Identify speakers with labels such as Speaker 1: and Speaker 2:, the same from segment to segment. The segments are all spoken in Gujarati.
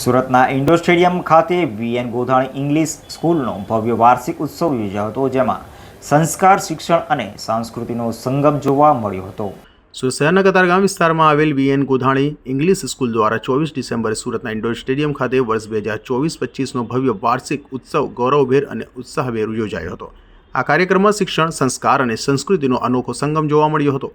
Speaker 1: સુરતના ઇન્ડોર સ્ટેડિયમ ખાતે વીએન ગોધાણી ઇંગ્લિશ સ્કૂલનો ભવ્ય વાર્ષિક ઉત્સવ યોજાયો હતો, જેમાં સંસ્કાર, શિક્ષણ અને સંસ્કૃતિનો સંગમ જોવા મળ્યો હતો.
Speaker 2: સુરત શહેરના કતારગામ વિસ્તારમાં આવેલ વીએન ગોધાણી ઇંગ્લિશ સ્કૂલ દ્વારા 24 ડિસેમ્બરે સુરતના ઇન્ડોર સ્ટેડિયમ ખાતે વર્ષ 2024-25નો ભવ્ય વાર્ષિક ઉત્સવ ગૌરવભેર અને ઉત્સાહભેર યોજાયો હતો. આ કાર્યક્રમમાં શિક્ષણ, સંસ્કાર અને સંસ્કૃતિનો અનોખો સંગમ જોવા મળ્યો હતો.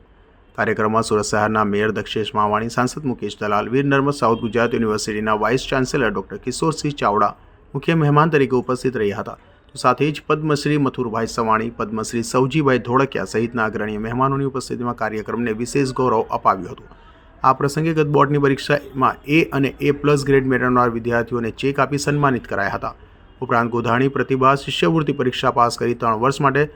Speaker 2: કાર્યક્રમમાં સુરત શહેરના મેયર દક્ષેશ માવાણી, સાંસદ મુકેશ દલાલ, વીર નર્મદ સાઉથ ગુજરાત યુનિવર્સિટીના vice chancellor doctor Kishorsinh Chavda મુખ્ય મહેમાન તરીકે ઉપસ્થિત રહ્યા હતા. તો સાથે જ પદ્મશ્રી મથુરભાઈ સવાણી, પદ્મશ્રી સૌજીભાઈ ધોળકિયા સહિતના અગ્રણીય મહેમાનોની ઉપસ્થિતિમાં કાર્યક્રમને વિશેષ ગૌરવ અપાવ્યું હતું. આ પ્રસંગે ગત બોર્ડની પરીક્ષામાં A અને A+ ગ્રેડ મેળવનાર વિદ્યાર્થીઓને ચેક આપી સન્માનિત કરાયા હતા. ઉપરાંત ગોધાણી પ્રતિભા શિષ્યવૃત્તિ પરીક્ષા પાસ કરી 3 વર્ષ માટે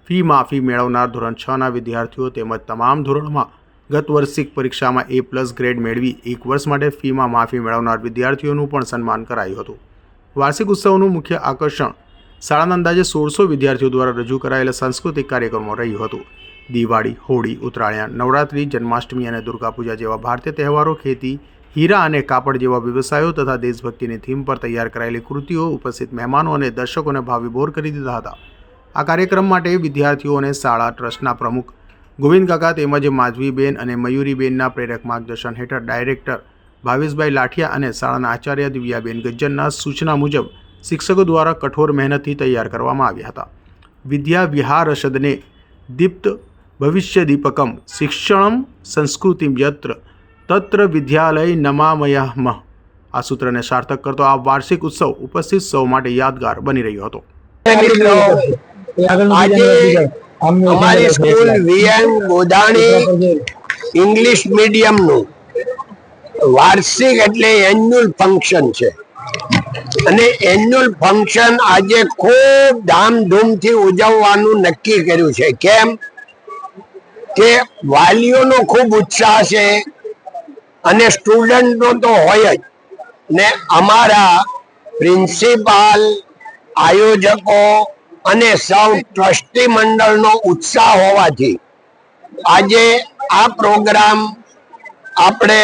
Speaker 2: ફી માફી મેળવનાર ધોરણ 6ના વિદ્યાર્થીઓ તેમજ તમામ ધોરણમાં ગત વાર્ષિક પરીક્ષામાં A+ ગ્રેડ મેળવી 1 વર્ષ માટે ફીમાં માફી મેળવનાર વિદ્યાર્થીઓનું પણ સન્માન કરાયું હતું. વાર્ષિક ઉત્સવનું મુખ્ય આકર્ષણ શાળાના અંદાજે 1600 વિદ્યાર્થીઓ દ્વારા રજૂ કરાયેલા સાંસ્કૃતિક કાર્યક્રમો રહ્યું હતું. દિવાળી, હોળી, ઉત્તરાયણ, નવરાત્રિ, જન્માષ્ટમી અને દુર્ગાપૂજા જેવા ભારતીય તહેવારો, ખેતી, હીરા અને કાપડ જેવા વ્યવસાયો તથા દેશભક્તિની થીમ પર તૈયાર કરાયેલી કૃતિઓ ઉપસ્થિત મહેમાનો અને દર્શકોને ભાવવિભોર કરી દીધા હતા. આ કાર્યક્રમ માટે વિદ્યાર્થીઓ અને શાળા ટ્રસ્ટના પ્રમુખ ગોવિંદ કાકા તેમજ માધવીબેન અને મયુરીબેનના પ્રેરક માર્ગદર્શન હેઠળ ડાયરેક્ટર ભાવેશભાઈ લાઠિયા અને શાળાના આચાર્ય દિવ્યાબેન ગજ્જરના સૂચના મુજબ શિક્ષકો દ્વારા કઠોર મહેનતથી તૈયાર કરવામાં આવ્યા હતા. વિદ્યા વિહારસદને દીપ્ત ભવિષ્ય દીપકમ શિક્ષણમ સંસ્કૃતિમ યત્ર તત્ર વિદ્યાલય નમામયઃ. આ સૂત્રને સાર્થક કરતો આ વાર્ષિક ઉત્સવ ઉપસ્થિત સૌ માટે યાદગાર બની રહ્યો હતો.
Speaker 3: આજે અમારી સ્કૂલ વીએન ગોધાણી ઇંગ્લિશ મીડિયમનું વાર્ષિક એટલે એન્યુઅલ ફંક્શન છે અને એન્યુઅલ ફંક્શન આજે ખૂબ ધામધૂમથી ઉજવવાનું નક્કી કર્યું છે. કેમ કે વાલીઓનો ખૂબ ઉત્સાહ છે અને સ્ટુડન્ટનો તો હોય જ, ને અમારા પ્રિન્સિપાલ, આયોજકો અને સૌ ટ્રસ્ટી મંડળનો ઉત્સાહ હોવાથી આજે આ પ્રોગ્રામ આપણે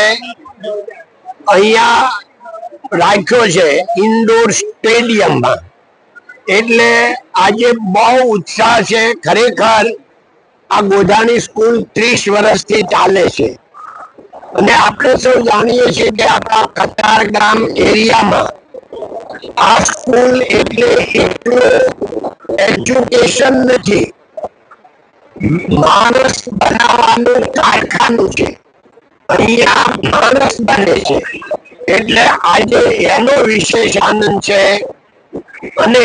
Speaker 3: અહીંયા રાખ્યો છે ઇન્ડોર સ્ટેડિયમમાં. એટલે આજે બહુ ઉત્સાહ છે. ખરેખર આ ગોધાણી સ્કૂલ 30 વર્ષથી ચાલે છે અને આપણે સૌ જાણીએ છીએ કે આપણા કતારગામ એરિયામાં આ સ્કૂલ એટલે એટલું એજ્યુકેશન નથી, માણસ બનાવવાનું કારખાનું છે. અહીંયા માણસ બને છે. એટલે આજે એનો વિશેષ આનંદ છે અને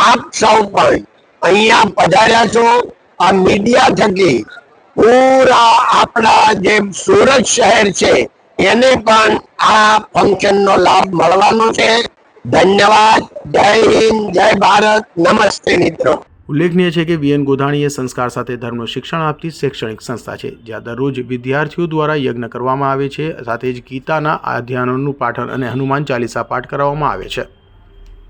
Speaker 3: આપ સૌ પણ અહીંયા પધાર્યા છો. આ મીડિયા થકી પૂરા આપણા જે સુરત શહેર છે એને પણ આ ફંક્શનનો લાભ મળવાનો છે. ધન્યવાદ. જય હિન્દ, જય ભારત, નમસ્તે મિત્રો.
Speaker 2: ઉલ્લેખનીય છે કે વીએન ગોધાણી એ સંસ્કાર સાથે ધર્મનું શિક્ષણ આપતી શૈક્ષણિક સંસ્થા છે, જ્યાં દરરોજ વિદ્યાર્થીઓ દ્વારા યજ્ઞ કરવામાં આવે છે. સાથે જ ગીતાના અધ્યયનોનું પાઠન અને હનુમાન ચાલીસા પાઠ કરાવવામાં આવે છે.